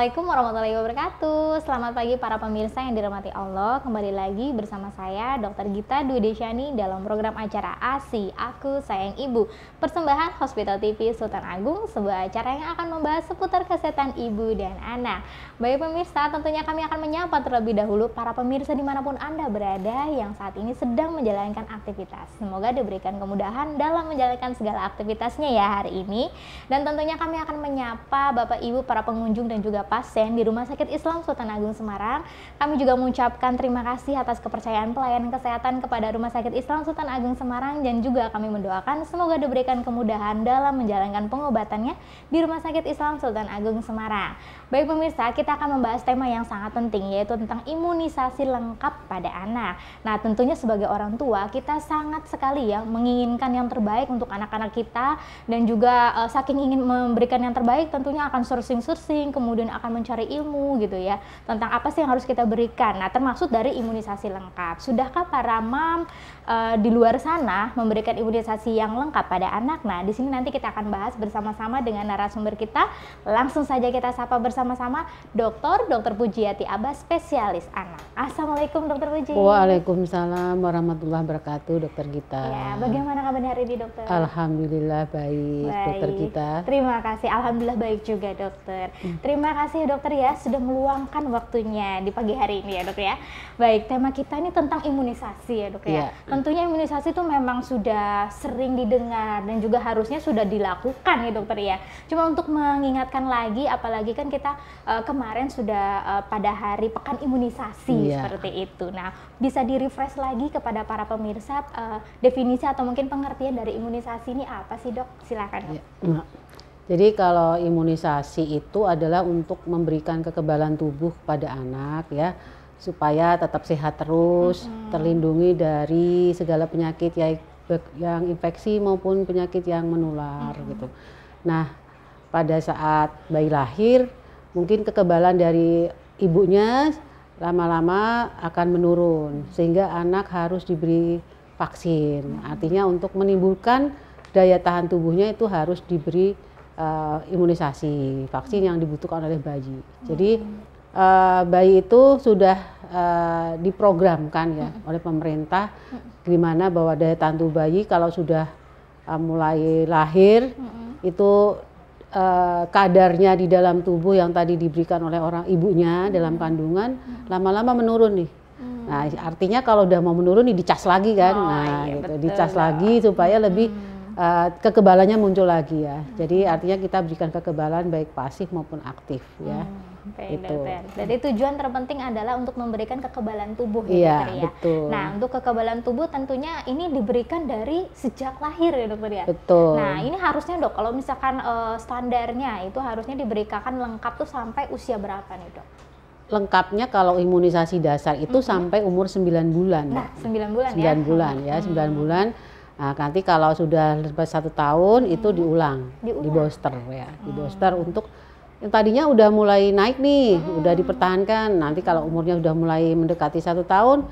Assalamualaikum warahmatullahi wabarakatuh. Selamat pagi para pemirsa yang dirahmati Allah. Kembali lagi bersama saya Dr. Gita Dwi Desyani dalam program acara ASI Aku Sayang Ibu, persembahan Hospital TV Sultan Agung, sebuah acara yang akan membahas seputar kesehatan ibu dan anak. Baik pemirsa, tentunya kami akan menyapa terlebih dahulu para pemirsa dimanapun Anda berada yang saat ini sedang menjalankan aktivitas. Semoga diberikan kemudahan dalam menjalankan segala aktivitasnya ya hari ini. Dan tentunya kami akan menyapa Bapak Ibu para pengunjung dan juga pasien di Rumah Sakit Islam Sultan Agung Semarang. Kami juga mengucapkan terima kasih atas kepercayaan pelayanan kesehatan kepada Rumah Sakit Islam Sultan Agung Semarang, dan juga kami mendoakan semoga diberikan kemudahan dalam menjalankan pengobatannya di Rumah Sakit Islam Sultan Agung Semarang. Baik pemirsa, kita akan membahas tema yang sangat penting, yaitu tentang imunisasi lengkap pada anak. Nah, tentunya sebagai orang tua kita sangat sekali ya menginginkan yang terbaik untuk anak-anak kita, dan juga saking ingin memberikan yang terbaik tentunya akan searching, kemudian akan mencari ilmu gitu ya tentang apa sih yang harus kita berikan. Nah, termasuk dari imunisasi lengkap. Sudahkah para mam di luar sana memberikan imunisasi yang lengkap pada anak? Nah, di sini nanti kita akan bahas bersama-sama dengan narasumber kita. Langsung saja kita sapa bersama-sama Dr. Pujiati Abbas, spesialis anak. Assalamualaikum Dr. Puji. Waalaikumsalam warahmatullahi wabarakatuh, Dokter Gita. Ya, bagaimana kabar hari ini dokter? Alhamdulillah baik, Dokter Gita. Terima kasih, alhamdulillah baik juga dokter. Terima kasih dokter ya sudah meluangkan waktunya di pagi hari ini ya dok ya. Baik, tema kita ini tentang imunisasi ya dok ya. Tentunya imunisasi itu memang sudah sering didengar dan juga harusnya sudah dilakukan ya dokter ya. Cuma untuk mengingatkan lagi, apalagi kan kita kemarin sudah pada hari pekan imunisasi seperti itu. Nah, bisa di-refresh lagi kepada para pemirsa definisi atau mungkin pengertian dari imunisasi ini apa sih dok? Silakan dok. Jadi kalau imunisasi itu adalah untuk memberikan kekebalan tubuh pada anak ya, supaya tetap sehat terus, terlindungi dari segala penyakit yang infeksi maupun penyakit yang menular gitu. Nah, pada saat bayi lahir mungkin kekebalan dari ibunya lama-lama akan menurun sehingga anak harus diberi vaksin. Artinya untuk menimbulkan daya tahan tubuhnya itu harus diberi imunisasi, vaksin yang dibutuhkan oleh bayi. Jadi bayi itu sudah diprogramkan ya oleh pemerintah, di mana bahwa daya tahan tubuh bayi kalau sudah mulai lahir itu kadarnya di dalam tubuh yang tadi diberikan oleh orang ibunya dalam kandungan lama-lama menurun nih. Nah, artinya kalau udah mau menurun nih dicas lagi kan. Gitu, dicas lagi supaya lebih kekebalannya muncul lagi ya. Jadi artinya kita berikan kekebalan baik pasif maupun aktif ya. Itu. Jadi tujuan terpenting adalah untuk memberikan kekebalan tubuh ya, dokter ya. Betul. Nah, untuk kekebalan tubuh tentunya ini diberikan dari sejak lahir ya dokter ya. Betul. Nah, ini harusnya dok kalau misalkan standarnya itu harusnya diberikan lengkap tuh sampai usia berapa nih dok? Lengkapnya kalau imunisasi dasar itu sampai umur 9 bulan. Nah, 9 bulan 9 bulan ya, 9 bulan. Nah, nanti kalau sudah lepas 1 tahun itu diulang, di booster ya, di booster untuk yang tadinya udah mulai naik nih, udah dipertahankan. Nanti kalau umurnya udah mulai mendekati 1 tahun,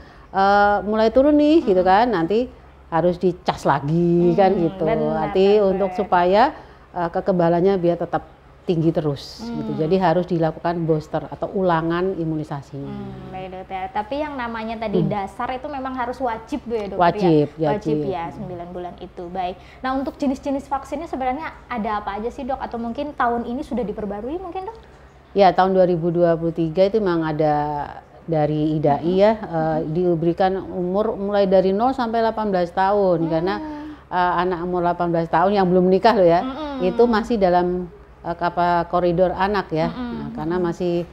mulai turun nih, gitu kan. Nanti harus dicas lagi kan gitu. Nanti untuk supaya kekebalannya biar tetap tinggi terus gitu. Jadi harus dilakukan booster atau ulangan imunisasinya. Baik dokter. Tapi yang namanya tadi dasar itu memang harus wajib ya dokter wajib, ya? Wajib ya 9 bulan itu. Baik. Nah, untuk jenis-jenis vaksinnya sebenarnya ada apa aja sih dok? Atau mungkin tahun ini sudah diperbarui mungkin dok? Ya, tahun 2023 itu memang ada dari IDAI ya, diberikan umur mulai dari 0 sampai 18 tahun karena anak umur 18 tahun yang belum menikah loh ya, itu masih dalam koridor anak ya, nah, karena masih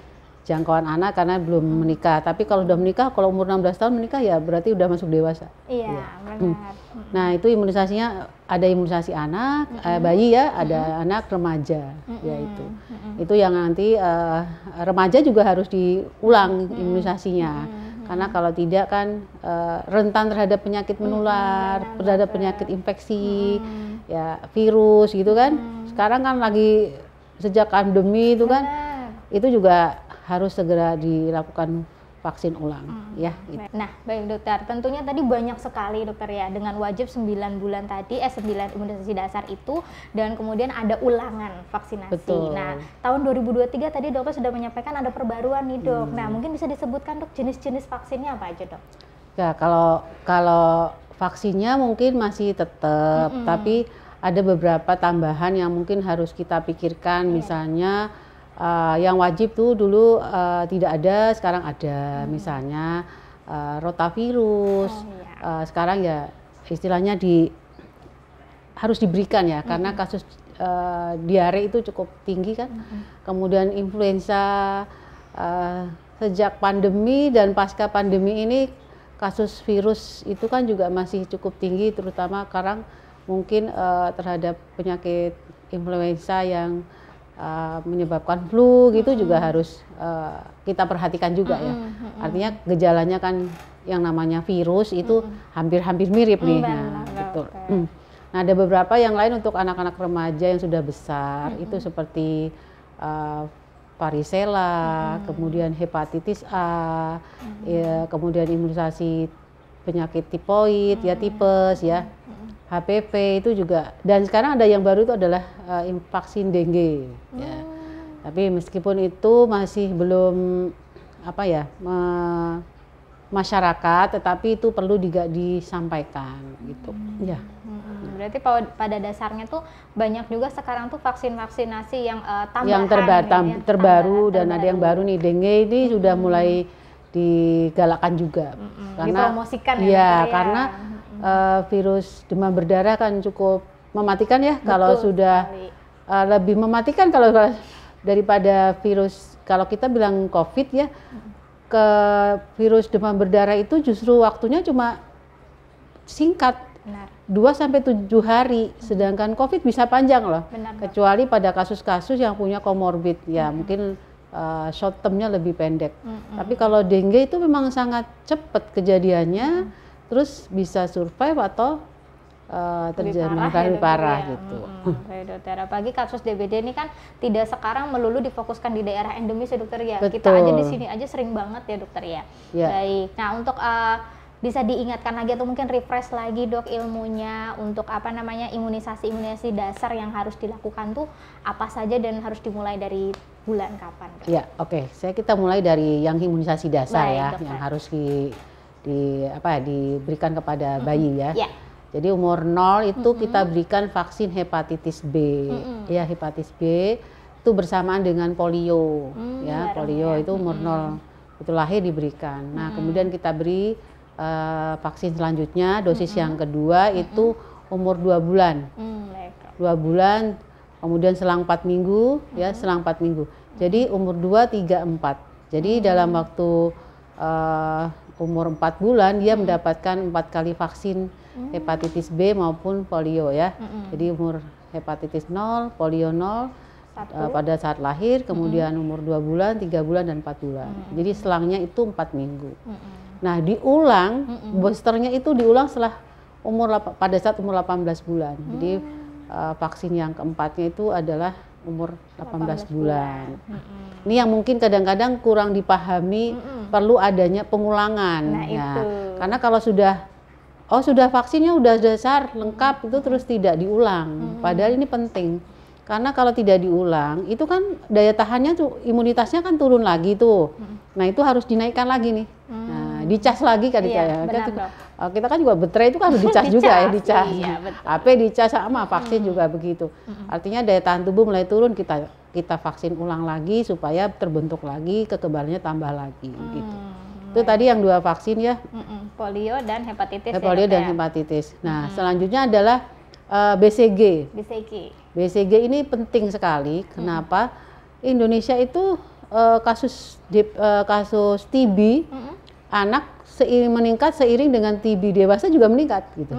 jangkauan anak karena belum menikah. Tapi kalau udah menikah, kalau umur 16 tahun menikah ya berarti udah masuk dewasa. Iya, benar. Nah, itu imunisasinya ada imunisasi anak, bayi ya, ada anak remaja ya itu. Itu yang nanti remaja juga harus diulang imunisasinya. Karena kalau tidak kan rentan terhadap penyakit menular, terhadap penyakit infeksi, ya virus gitu kan. Sekarang kan lagi sejak pandemi itu kan, itu juga harus segera dilakukan vaksin ulang ya. Gitu. Nah, baik dokter, tentunya tadi banyak sekali dokter ya, dengan wajib 9 bulan tadi, 9 imunisasi dasar itu, dan kemudian ada ulangan vaksinasi. Betul. Nah, tahun 2023 tadi dokter sudah menyampaikan ada perbaruan nih dok. Nah, mungkin bisa disebutkan dok jenis-jenis vaksinnya apa aja dok? Ya, kalau vaksinnya mungkin masih tetap, tapi ada beberapa tambahan yang mungkin harus kita pikirkan, misalnya yang wajib tuh dulu tidak ada, sekarang ada, misalnya rotavirus, sekarang ya istilahnya harus diberikan ya, karena kasus diare itu cukup tinggi kan, kemudian influenza sejak pandemi dan pasca pandemi ini kasus virus itu kan juga masih cukup tinggi, terutama sekarang mungkin terhadap penyakit influenza yang menyebabkan flu gitu juga harus kita perhatikan juga ya. Artinya gejalanya kan yang namanya virus itu hampir-hampir mirip nih. Nah, betul. Nah, ada beberapa yang lain untuk anak-anak remaja yang sudah besar itu seperti varicella, kemudian hepatitis A, ya, kemudian imunisasi penyakit tipoid, ya tipes ya. HPV itu juga, dan sekarang ada yang baru itu adalah vaksin dengue ya. Tapi meskipun itu masih belum masyarakat, tetapi itu perlu disampaikan gitu ya. Berarti pada dasarnya tuh banyak juga sekarang tuh vaksinasi yang tambahan yang terbaru dan ada yang baru nih, dengue ini sudah mulai digalakkan juga karena dipromosikan ya, karena virus demam berdarah kan cukup mematikan ya. Betul, kalau sudah lebih mematikan kalau daripada virus, kalau kita bilang COVID ya, ke virus demam berdarah itu justru waktunya cuma singkat. Benar. 2-7 hari, sedangkan COVID bisa panjang loh. Benar. Kecuali pada kasus-kasus yang punya komorbid ya, mungkin short termnya lebih pendek. Tapi kalau dengue itu memang sangat cepat kejadiannya, terus bisa survive atau terjadi lebih parah gitu. Dokter, apalagi kasus DBD ini kan tidak sekarang melulu difokuskan di daerah endemis ya dokter ya. Betul. Kita aja di sini aja sering banget ya dokter ya. Baik. Nah, untuk bisa diingatkan lagi atau mungkin refresh lagi dok ilmunya untuk imunisasi dasar yang harus dilakukan tuh apa saja dan harus dimulai dari bulan kapan dok? Ya, oke. Kita mulai dari yang imunisasi dasar. Baik, ya, dokter. Yang harus diberikan kepada bayi ya. Jadi umur 0 itu kita berikan vaksin hepatitis B. Ya, hepatitis B itu bersamaan dengan polio. Ya, polio itu umur 0 itu lahir diberikan. Nah, kemudian kita beri vaksin selanjutnya, dosis yang kedua itu umur 2 bulan. 2 bulan, kemudian selang 4 minggu, ya, selang 4 minggu. Jadi umur 2, 3, 4. Jadi dalam waktu umur 4 bulan dia mendapatkan 4 kali vaksin hepatitis B maupun polio ya. Jadi umur hepatitis 0, polio 0 pada saat lahir, kemudian umur 2 bulan, 3 bulan dan 4 bulan. Jadi selangnya itu 4 minggu. Nah, diulang boosternya itu diulang setelah pada saat umur 18 bulan. Jadi vaksin yang keempatnya itu adalah umur 18 bulan. Ini yang mungkin kadang-kadang kurang dipahami, perlu adanya pengulangan. Nah, itu. Karena kalau sudah vaksinnya udah dasar lengkap itu terus tidak diulang. Padahal ini penting. Karena kalau tidak diulang, itu kan daya tahannya tuh, imunitasnya kan turun lagi tuh. Nah, itu harus dinaikkan lagi nih. Nah, dicas lagi kan ya. Kita kan juga baterai itu kan harus dicas juga ya, dicas. Iya, HP dicas sama, vaksin juga begitu. Artinya daya tahan tubuh mulai turun, kita vaksin ulang lagi supaya terbentuk lagi, kekebalannya tambah lagi gitu. Itu tadi yang 2 vaksin ya. Polio dan hepatitis. Polio dan hepatitis. Nah, selanjutnya adalah BCG. BCG ini penting sekali. Kenapa? Indonesia itu kasus TB anak meningkat seiring dengan TB dewasa juga meningkat gitu.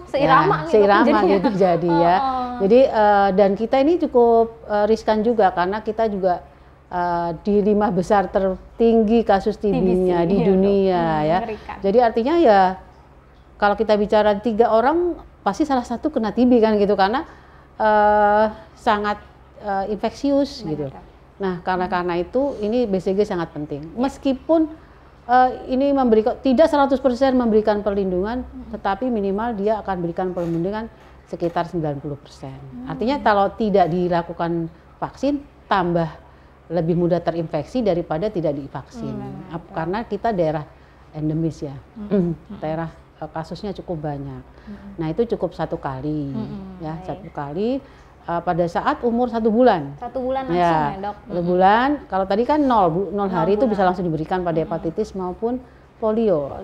Seirama gitu jadi ya. Jadi dan kita ini cukup riskan juga karena kita juga di 5 besar tertinggi kasus TB-nya di dunia ya. Mengerikan. Jadi artinya ya kalau kita bicara 3 orang pasti salah satu kena TB kan gitu, karena sangat infeksius gitu. Nah, karena itu ini BCG sangat penting. Meskipun ini memberikan tidak 100% memberikan perlindungan, tetapi minimal dia akan berikan perlindungan sekitar 90%. Artinya kalau tidak dilakukan vaksin tambah lebih mudah terinfeksi daripada tidak divaksin. Karena kita daerah endemis ya. Daerah kasusnya cukup banyak. Nah, itu cukup 1 kali ya, 1 kali pada saat umur 1 bulan. 1 bulan langsung ya, Dok. 1 bulan. Kalau tadi kan 0 hari itu bulan. bisa langsung diberikan pada hepatitis maupun polio.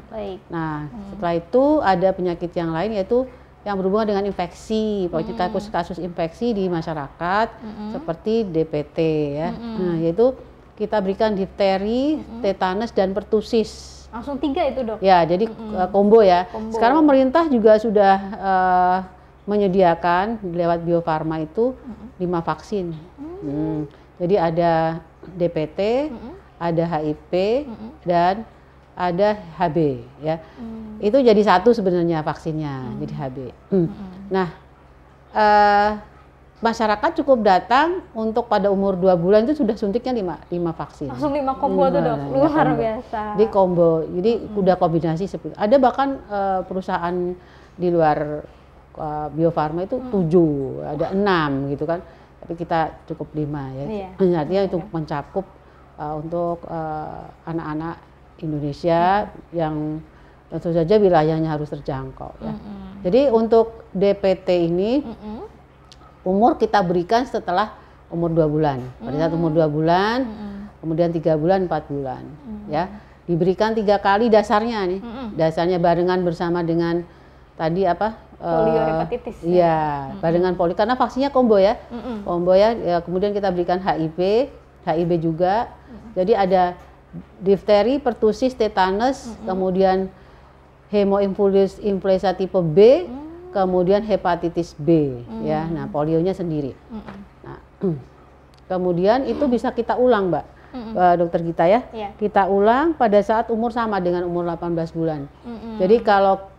Baik. Nah, setelah itu ada penyakit yang lain yaitu yang berhubungan dengan infeksi, kasus-kasus infeksi di masyarakat seperti DPT ya. Nah, yaitu kita berikan difteri, tetanus dan pertusis. Langsung 3 itu, Dok? Ya, jadi combo ya. Sekarang pemerintah juga sudah menyediakan lewat Bio Farma itu 5 vaksin. Jadi ada DPT, ada HIV, dan ada HB ya. Itu jadi 1 sebenarnya vaksinnya, jadi HB. Nah, masyarakat cukup datang untuk pada umur 2 bulan itu sudah suntiknya 5 vaksin. Langsung 5 combo tuh, Dok. Luar biasa. Di combo, jadi udah kombinasi seperti. Ada bahkan perusahaan di luar Bio Farma itu 7, ada 6 gitu kan. Tapi kita cukup 5 ya. Artinya itu mencakup untuk anak-anak Indonesia yang tentu saja wilayahnya harus terjangkau ya. Jadi untuk DPT ini umur kita berikan setelah umur 2 bulan. Pada saat umur 2 bulan, kemudian 3 bulan, 4 bulan ya. Diberikan 3 kali dasarnya nih. Dasarnya barengan bersama dengan tadi apa? Polio hepatitis. Iya, barengan polio karena vaksinnya combo ya. Combo ya, kemudian kita berikan HIV juga. Jadi ada difteri, pertusis, tetanus, kemudian hemoinfluenza influenza tipe B, kemudian hepatitis B ya. Nah, polionya sendiri. Nah, kemudian itu bisa kita ulang, Mbak. Dokter Gita ya. Kita ulang pada saat umur sama dengan umur 18 bulan. Jadi kalau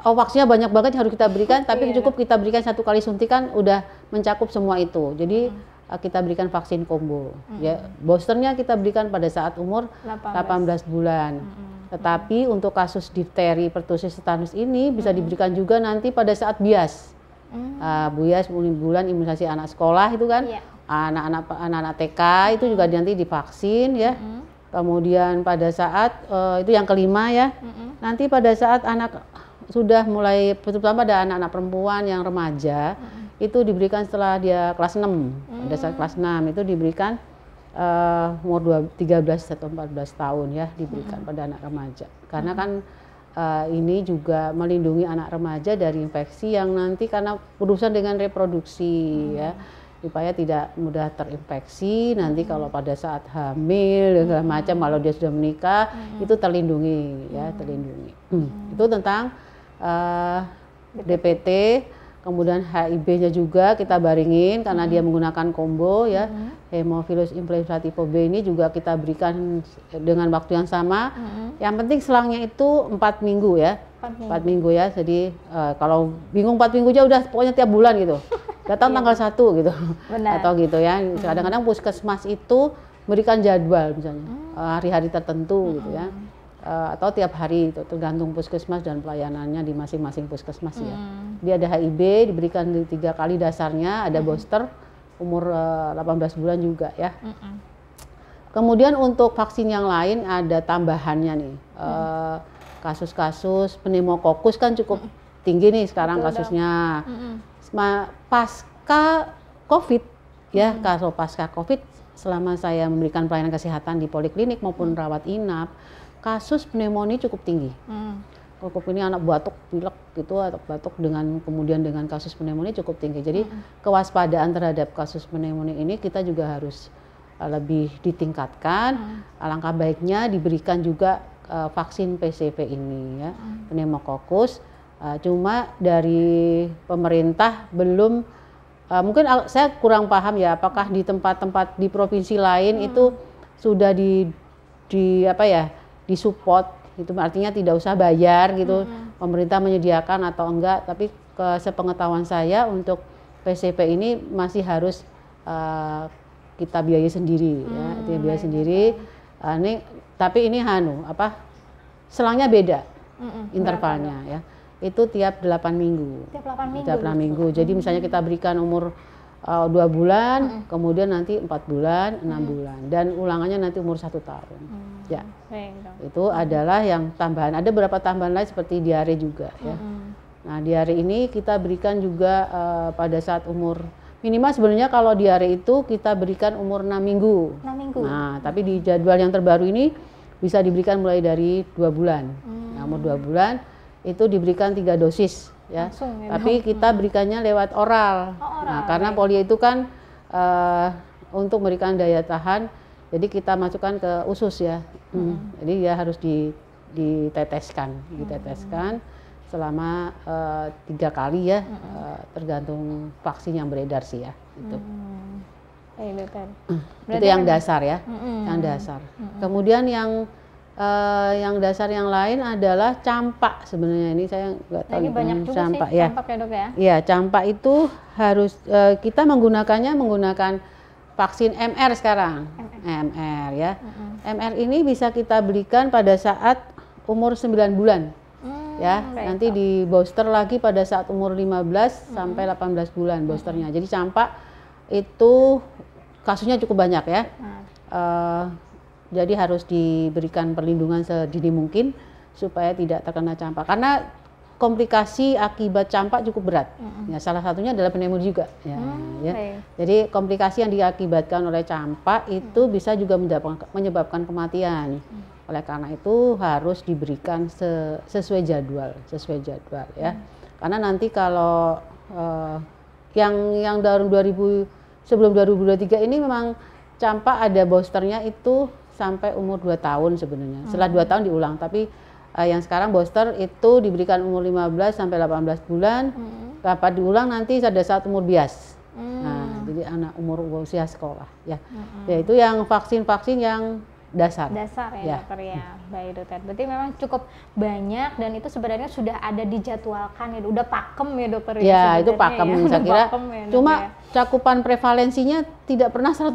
vaksinnya banyak banget harus kita berikan, tapi cukup kita berikan 1 kali suntikan udah mencakup semua itu. Jadi kita berikan vaksin combo. Ya, boosternya kita berikan pada saat umur 18 bulan. Tetapi untuk kasus difteri, pertusis, tetanus ini bisa diberikan juga nanti pada saat bias. Bias bulan imunisasi anak sekolah itu kan, anak-anak TK itu juga nanti divaksin ya. Kemudian pada saat itu yang kelima ya, nanti pada saat anak sudah mulai, terutama pada anak-anak perempuan yang remaja, itu diberikan setelah dia kelas 6. Pada saat kelas 6 itu diberikan umur 13 atau 14 tahun ya, diberikan pada anak remaja. Karena kan ini juga melindungi anak remaja dari infeksi yang nanti karena berurusan dengan reproduksi ya, supaya tidak mudah terinfeksi. Nanti kalau pada saat hamil dan segala macam, kalau dia sudah menikah itu terlindungi ya, terlindungi. Itu tentang DPT. Kemudian HIV-nya juga kita baringin karena dia menggunakan combo ya. Hemophilus influenza tipe B ini juga kita berikan dengan waktu yang sama. Yang penting selangnya itu 4 minggu ya. 4 minggu ya. Jadi kalau bingung 4 minggu aja udah pokoknya tiap bulan gitu. Datang tanggal 1 gitu. Atau gitu ya. Kadang-kadang puskesmas itu berikan jadwal misalnya hari-hari tertentu gitu ya. Atau tiap hari itu tergantung puskesmas dan pelayanannya di masing-masing puskesmas ya. Dia ada HIV diberikan 3 kali dasarnya, ada booster umur 18 bulan juga ya. Kemudian untuk vaksin yang lain ada tambahannya nih. Kasus-kasus pneumokokus kan cukup tinggi nih sekarang kasusnya. Pasca COVID ya, kalau pasca COVID selama saya memberikan pelayanan kesehatan di poliklinik maupun rawat inap, kasus pneumonia cukup tinggi. Cukup ini anak batuk, pilek gitu, atau batuk kemudian dengan kasus pneumonia cukup tinggi. Jadi kewaspadaan terhadap kasus pneumonia ini kita juga harus lebih ditingkatkan. Alangkah baiknya diberikan juga vaksin PCV ini ya, pneumokokus. Cuma dari pemerintah belum, mungkin saya kurang paham ya, apakah di tempat-tempat di provinsi lain itu sudah disupport, itu artinya tidak usah bayar gitu, pemerintah menyediakan atau enggak. Tapi sepengetahuan saya untuk PCV ini masih harus kita biayai sendiri ya, biaya sendiri. Ini tapi ini selangnya beda intervalnya ya. Itu tiap 8 minggu. Tiap 8 minggu. Tiap 8 minggu. Jadi misalnya kita berikan umur 2 bulan, kemudian nanti 4 bulan, 6 bulan, dan ulangannya nanti umur 1 tahun. Ya, itu adalah yang tambahan. Ada beberapa tambahan lain seperti diare juga ya. Nah, diare ini kita berikan juga pada saat umur minimal sebenarnya kalau diare itu kita berikan umur 6 minggu. 6 minggu. Nah, tapi di jadwal yang terbaru ini bisa diberikan mulai dari 2 bulan. Nah, umur 2 bulan itu diberikan 3 dosis ya. Langsung, ya, tapi kita berikannya lewat oral. Oral. Nah, karena polio itu kan untuk memberikan daya tahan, jadi kita masukkan ke usus ya. Jadi ya harus diteteskan selama 3 kali ya, tergantung vaksin yang beredar sih ya. Itu. Itu yang dasar ya, yang dasar. Kemudian yang dasar yang lain adalah campak. Sebenarnya ini saya nggak tahu. Ini banyak juga campak, sih ya. campak ya dok ya. Iya, campak itu harus kita menggunakan vaksin MR sekarang. MR ya. MR ini bisa kita belikan pada saat umur 9 bulan. Ya, nanti di booster lagi pada saat umur 15 sampai 18 bulan boosternya. Jadi campak itu kasusnya cukup banyak ya. Jadi harus diberikan perlindungan sedini mungkin supaya tidak terkena campak. Karena komplikasi akibat campak cukup berat. Ya, salah satunya adalah pneumonia juga. Ya, ya. Jadi komplikasi yang diakibatkan oleh campak itu bisa juga menyebabkan kematian. Oleh karena itu harus diberikan sesuai jadwal ya. Karena nanti kalau yang dari sebelum 2023 ini memang campak ada boosternya itu sampai umur 2 tahun sebenarnya. Setelah 2 tahun diulang, tapi yang sekarang booster itu diberikan umur 15 sampai 18 bulan. Dapat diulang nanti pada saat umur bias. Nah, jadi anak umur usia sekolah ya. Yaitu yang vaksin-vaksin yang dasar ya dokter ya. Baik dokter, berarti memang cukup banyak dan itu sebenarnya sudah ada dijadwalkan ya, udah pakem ya dokter ya. Itu pakem ya. Saya kira cuma cakupan prevalensinya tidak pernah 100%.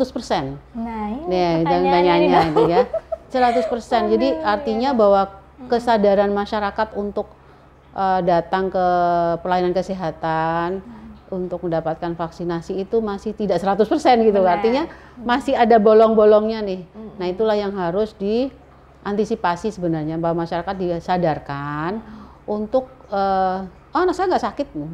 Nah ini pertanyaannya itu ya 100%. Jadi artinya bahwa kesadaran masyarakat untuk datang ke pelayanan kesehatan untuk mendapatkan vaksinasi itu masih tidak 100% gitu. Artinya masih ada bolong-bolongnya nih. Nah, itulah yang harus diantisipasi sebenarnya, bahwa masyarakat disadarkan untuk anak saya nggak sakit gitu.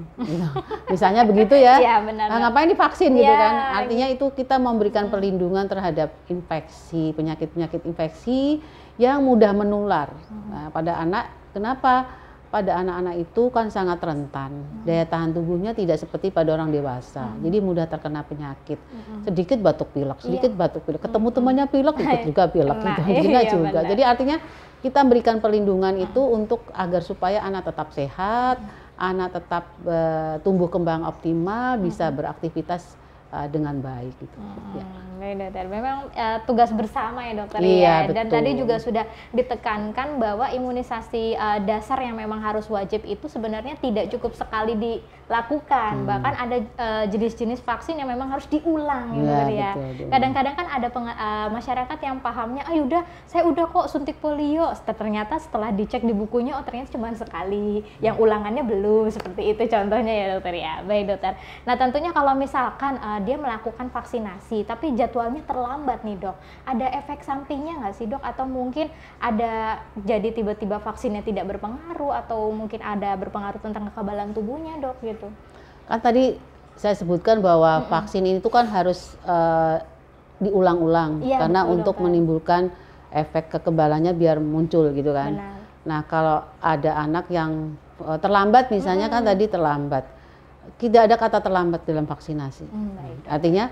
Misalnya begitu ya. Ya benar. Ngapain divaksin gitu kan. Artinya itu kita memberikan perlindungan terhadap infeksi, penyakit-penyakit infeksi yang mudah menular. Nah, pada anak, kenapa? Pada anak-anak itu kan sangat rentan, daya tahan tubuhnya tidak seperti pada orang dewasa, jadi mudah terkena penyakit. Sedikit batuk pilek, ketemu temannya pilek, ikut juga pilek, juga. Jadi artinya kita berikan perlindungan itu untuk agar supaya anak tetap sehat, anak tetap tumbuh kembang optimal, bisa beraktivitas dengan baik gitu. Baik dokter, memang tugas bersama ya dokter ya. Dan tadi juga sudah ditekankan bahwa imunisasi dasar yang memang harus wajib itu sebenarnya tidak cukup sekali dilakukan. Bahkan ada jenis-jenis vaksin yang memang harus diulang ya dokter ya. Kadang-kadang kan ada masyarakat yang pahamnya, udah saya udah kok suntik polio. Ternyata setelah dicek di bukunya, ternyata cuma sekali. Yang ulangannya belum, seperti itu contohnya ya dokter ya. Baik dokter. Nah tentunya kalau misalkan dia melakukan vaksinasi tapi jadwalnya terlambat nih dok, ada efek sampingnya nggak sih dok, atau mungkin ada jadi tiba-tiba vaksinnya tidak berpengaruh, atau mungkin ada berpengaruh tentang kekebalan tubuhnya dok gitu? Kan tadi saya sebutkan bahwa vaksin itu kan harus diulang-ulang karena untuk menimbulkan efek kekebalannya biar muncul gitu kan. Benar. Nah kalau ada anak yang terlambat misalnya kan tadi terlambat. Tidak ada kata terlambat dalam vaksinasi. Artinya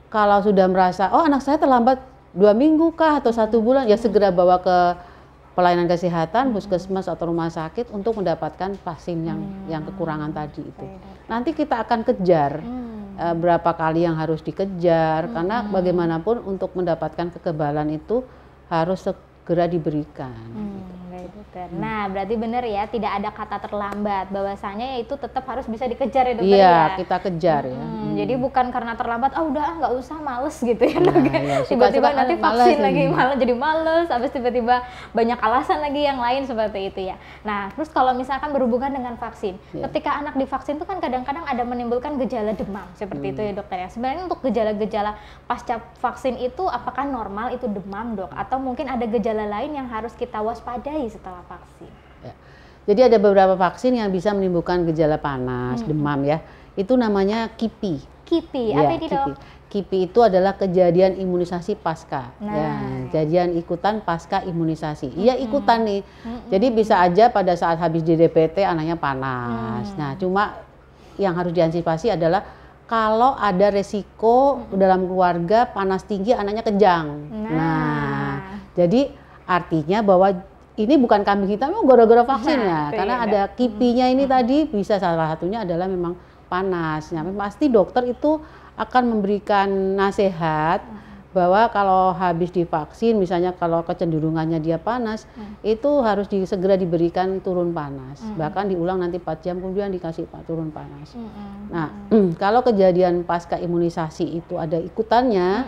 kalau sudah merasa, anak saya terlambat 2 minggu kah atau 1 bulan, ya segera bawa ke pelayanan kesehatan, puskesmas atau rumah sakit untuk mendapatkan vaksin yang kekurangan tadi itu. Nanti kita akan kejar berapa kali yang harus dikejar, karena bagaimanapun untuk mendapatkan kekebalan itu harus segera diberikan. baik dokter. Nah, berarti benar ya, tidak ada kata terlambat. Bahwasanya itu tetap harus bisa dikejar ya dokter Iya, ya. kita kejar ya. Jadi bukan karena terlambat, udah nggak usah, males gitu ya Nah, dok. iya, Tiba-tiba suka-suka nanti males vaksin ini. lagi, malah jadi males. Habis tiba-tiba banyak alasan lagi yang lain seperti itu ya. Nah, terus kalau misalkan berhubungan dengan vaksin, ketika anak divaksin itu kan kadang-kadang ada menimbulkan gejala demam seperti itu ya dokter ya. Sebenarnya untuk gejala-gejala pasca vaksin itu apakah normal itu demam dok? Atau mungkin ada gejala lain yang harus kita waspadai setelah vaksin? Ya. Jadi ada beberapa vaksin yang bisa menimbulkan gejala panas, demam ya. Itu namanya KIPI. KIPI, Ya, apa ini dok? KIPI itu adalah kejadian imunisasi pasca. Nah. Ya, kejadian ikutan pasca imunisasi. Iya ikutan nih. Jadi bisa aja pada saat habis di DPT anaknya panas. Nah, cuma yang harus diantisipasi adalah kalau ada resiko dalam keluarga panas tinggi anaknya kejang. Nah, jadi artinya bahwa ini bukan kambing hitam gara-gara vaksinnya, karena ada KIPI-nya ini tadi bisa salah satunya adalah memang panas. Nah, pasti dokter itu akan memberikan nasihat bahwa kalau habis divaksin, misalnya kalau kecenderungannya dia panas, itu harus segera diberikan turun panas. Bahkan diulang nanti 4 jam kemudian dikasih turun panas. Nah, kalau kejadian pasca imunisasi itu ada ikutannya,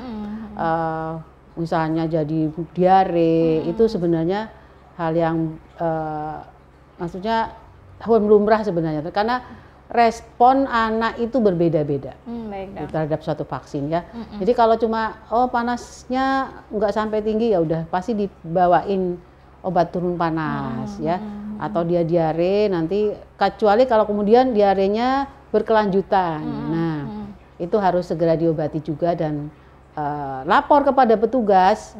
misalnya jadi diare, itu sebenarnya hal yang maksudnya lumrah sebenarnya, karena respon anak itu berbeda-beda terhadap suatu vaksin ya. Jadi kalau cuma panasnya nggak sampai tinggi ya udah pasti dibawain obat turun panas ya, atau dia diare nanti, kecuali kalau kemudian diarenya berkelanjutan. Nah, itu harus segera diobati juga dan lapor kepada petugas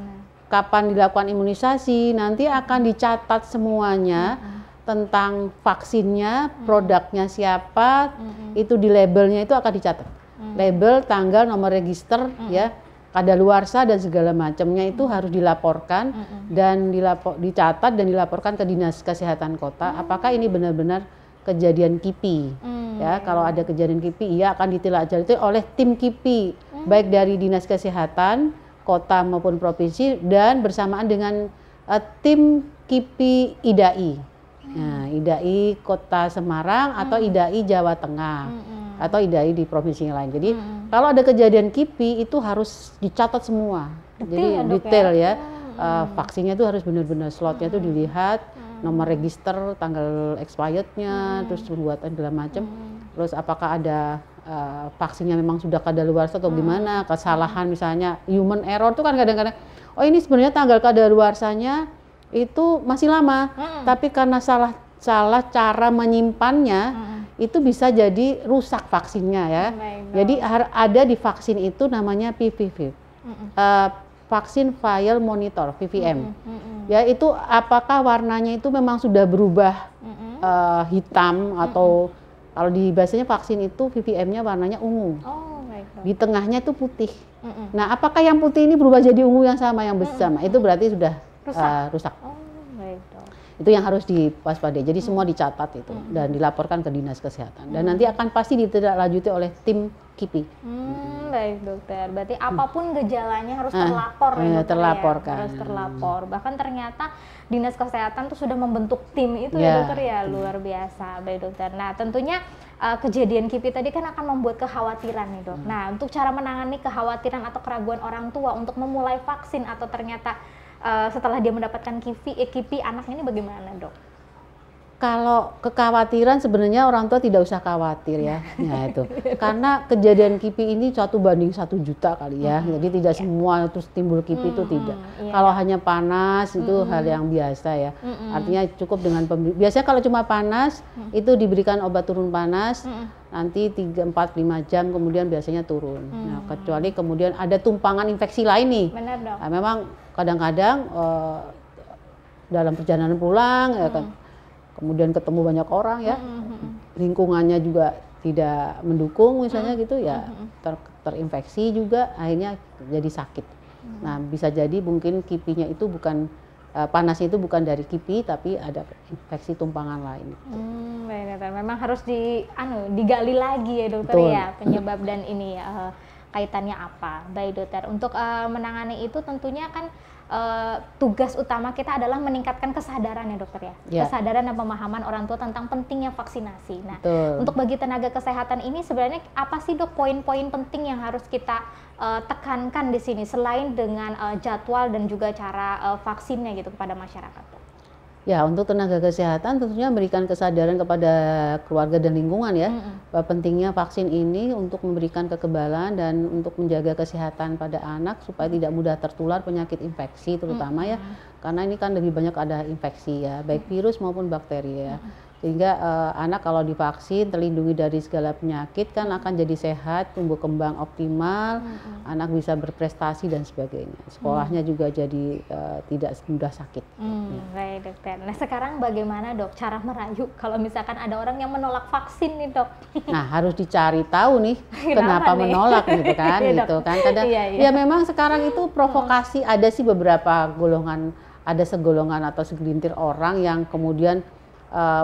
kapan dilakukan imunisasi, nanti akan dicatat semuanya tentang vaksinnya, produknya siapa, itu di labelnya itu akan dicatat. Label, tanggal, nomor register, ya, kadaluarsa dan segala macamnya itu harus dilaporkan dan dicatat dan dilaporkan ke Dinas Kesehatan Kota. Apakah ini benar-benar kejadian KIPI? Ya, kalau ada kejadian KIPI, ia akan ditindaklanjuti oleh tim KIPI, baik dari Dinas Kesehatan Kota maupun provinsi dan bersamaan dengan tim KIPI IDAI. Nah, IDAI Kota Semarang atau IDAI Jawa Tengah atau IDAI di provinsi lain. Jadi kalau ada kejadian KIPI itu harus dicatat semua. Jadi detail ya. Vaksinnya itu harus benar-benar slotnya itu dilihat, nomor register, tanggal expirednya, terus buatan segala macam. Terus apakah ada vaksinnya memang sudah kadaluarsa atau gimana, kesalahan misalnya human error itu kan kadang-kadang, oh ini sebenarnya tanggal kadaluarsanya itu masih lama, tapi karena salah cara menyimpannya itu bisa jadi rusak vaksinnya ya. Jadi ada di vaksin itu namanya PVV, vaksin file monitor (VVM). Ya, itu apakah warnanya itu memang sudah berubah hitam atau kalau di bahasanya vaksin itu VVM-nya warnanya ungu. Di tengahnya itu putih. Nah, apakah yang putih ini berubah jadi ungu yang sama, yang bersama? Itu berarti sudah rusak. Itu yang harus diwaspadai. Jadi semua dicatat itu dan dilaporkan ke Dinas Kesehatan. Dan nanti akan pasti ditindaklanjuti oleh tim KIPI. Baik dokter. Berarti apapun gejalanya harus terlapor ya dokter, terlaporkan. Ya? Harus terlapor. Bahkan ternyata Dinas Kesehatan tuh sudah membentuk tim itu ya dokter ya. Luar biasa. Baik dokter. Nah, tentunya kejadian KIPI tadi kan akan membuat kekhawatiran nih dok. Nah, untuk cara menangani kekhawatiran atau keraguan orang tua untuk memulai vaksin atau ternyata setelah dia mendapatkan KIPI anaknya ini bagaimana dok? Kalau kekhawatiran sebenarnya orang tua tidak usah khawatir ya. Nah itu karena kejadian KIPI ini 1 banding 1 juta kali ya. Jadi tidak semua terus timbul KIPI itu tidak. Kalau hanya panas itu hal yang biasa ya. Artinya cukup dengan biasanya kalau cuma panas itu diberikan obat turun panas, nanti 3, 4, 5 jam kemudian biasanya turun. Nah, kecuali kemudian ada tumpangan infeksi lain nih. Benar dok. Nah, memang kadang-kadang dalam perjalanan pulang ya kan, kemudian ketemu banyak orang ya, lingkungannya juga tidak mendukung misalnya gitu ya, terinfeksi juga akhirnya jadi sakit. Nah, bisa jadi mungkin KIPI-nya itu bukan panasnya itu bukan dari KIPI tapi ada infeksi tumpangan lain. Baik dokter, memang harus digali lagi ya dokter. Betul. Ya penyebab dan ini ya kaitannya apa? Baik dokter, untuk menangani itu tentunya kan tugas utama kita adalah meningkatkan kesadaran ya dokter ya, kesadaran dan pemahaman orang tua tentang pentingnya vaksinasi. Nah, untuk bagi tenaga kesehatan ini sebenarnya apa sih dok poin-poin penting yang harus kita tekankan di sini selain dengan jadwal dan juga cara vaksinnya gitu kepada masyarakat? Ya, untuk tenaga kesehatan tentunya memberikan kesadaran kepada keluarga dan lingkungan ya, bahwa pentingnya vaksin ini untuk memberikan kekebalan dan untuk menjaga kesehatan pada anak supaya tidak mudah tertular penyakit infeksi terutama ya, karena ini kan lebih banyak ada infeksi ya, baik virus maupun bakteri ya. Sehingga anak kalau divaksin terlindungi dari segala penyakit kan akan jadi sehat, tumbuh kembang optimal, anak bisa berprestasi dan sebagainya. Sekolahnya juga jadi tidak mudah sakit. Baik dokter. Nah sekarang bagaimana dok cara merayu kalau misalkan ada orang yang menolak vaksin nih dok? Nah harus dicari tahu nih kenapa menolak gitu kan, gitu kan. Kadang ya memang sekarang itu provokasi, ada sih beberapa golongan, ada segolongan atau segelintir orang yang kemudian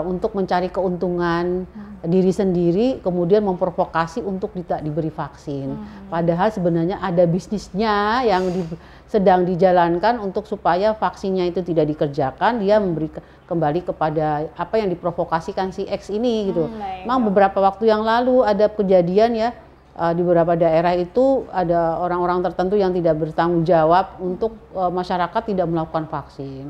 untuk mencari keuntungan diri sendiri kemudian memprovokasi untuk tidak diberi vaksin. Padahal sebenarnya ada bisnisnya yang sedang dijalankan untuk supaya vaksinnya itu tidak dikerjakan, dia memberi kembali kepada apa yang diprovokasikan si X ini gitu. Memang beberapa waktu yang lalu ada kejadian ya, di beberapa daerah itu ada orang-orang tertentu yang tidak bertanggung jawab untuk masyarakat tidak melakukan vaksin.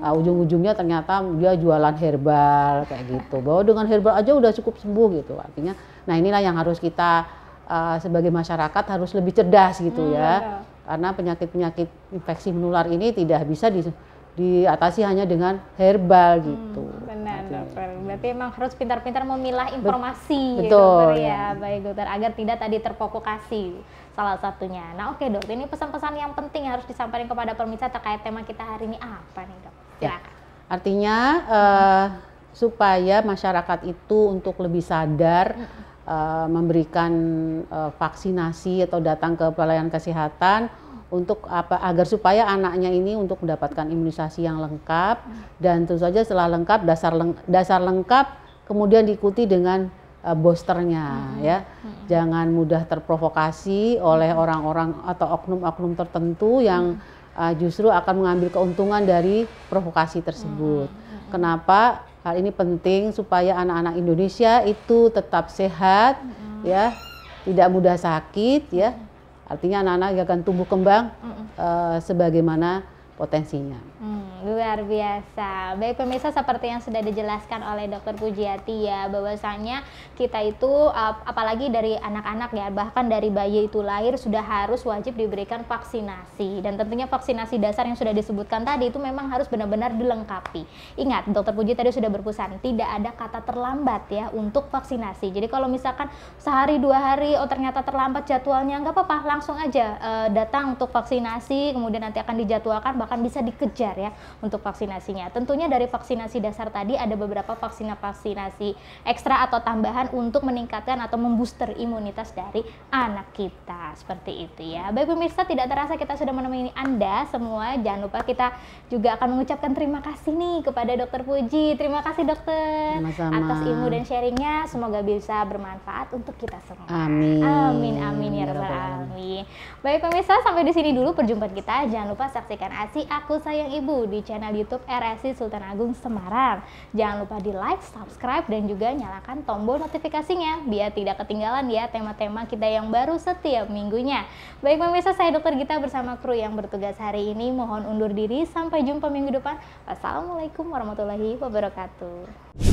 Ujung-ujungnya ternyata dia jualan herbal kayak gitu, bahwa dengan herbal aja udah cukup sembuh gitu artinya. Nah inilah yang harus kita sebagai masyarakat harus lebih cerdas gitu ya, karena penyakit-penyakit infeksi menular ini tidak bisa diatasi hanya dengan herbal gitu. Benar dokter, berarti emang harus pintar-pintar memilah informasi betul dokter ya. Baik dokter, agar tidak tadi terprovokasi salah satunya. Nah oke dok, ini pesan-pesan yang penting yang harus disampaikan kepada pemirsa terkait tema kita hari ini apa nih dok? Silakan. Artinya supaya masyarakat itu untuk lebih sadar memberikan vaksinasi atau datang ke pelayanan kesehatan untuk apa, agar supaya anaknya ini untuk mendapatkan imunisasi yang lengkap, dan tentu saja setelah lengkap dasar lengkap kemudian diikuti dengan boosternya ya. Jangan mudah terprovokasi oleh orang-orang atau oknum-oknum tertentu yang justru akan mengambil keuntungan dari provokasi tersebut. Kenapa hal ini penting? Supaya anak-anak Indonesia itu tetap sehat ya, tidak mudah sakit ya. Artinya anak-anak akan tumbuh kembang sebagaimana potensinya. Luar biasa. Baik pemirsa, seperti yang sudah dijelaskan oleh Dr. Pujiati ya, bahwasanya kita itu apalagi dari anak-anak ya, bahkan dari bayi itu lahir sudah harus wajib diberikan vaksinasi, dan tentunya vaksinasi dasar yang sudah disebutkan tadi itu memang harus benar-benar dilengkapi. Ingat, Dr. Puji tadi sudah berpesan tidak ada kata terlambat ya untuk vaksinasi. Jadi kalau misalkan sehari 2 hari ternyata terlambat jadwalnya, nggak apa-apa, langsung aja datang untuk vaksinasi, kemudian nanti akan dijadwalkan, bahkan bisa dikejar ya untuk vaksinasinya. Tentunya dari vaksinasi dasar tadi ada beberapa vaksinasi ekstra atau tambahan untuk meningkatkan atau membooster imunitas dari anak kita. Seperti itu ya. Baik pemirsa, tidak terasa kita sudah menemani Anda semua. Jangan lupa kita juga akan mengucapkan terima kasih nih kepada Dr. Puji. Terima kasih dokter atas ilmu dan sharingnya. Semoga bisa bermanfaat untuk kita semua. Amin. Amin amin ya rabbal alamin. Baik pemirsa, sampai di sini dulu perjumpaan kita. Jangan lupa saksikan ASI Aku Sayang Ibu di channel YouTube RSI Sultan Agung Semarang. Jangan lupa di like, subscribe, dan juga nyalakan tombol notifikasinya biar tidak ketinggalan ya tema-tema kita yang baru setiap minggunya. Baik pemirsa, saya Dr. Gita bersama kru yang bertugas hari ini mohon undur diri. Sampai jumpa minggu depan. Wassalamualaikum warahmatullahi wabarakatuh.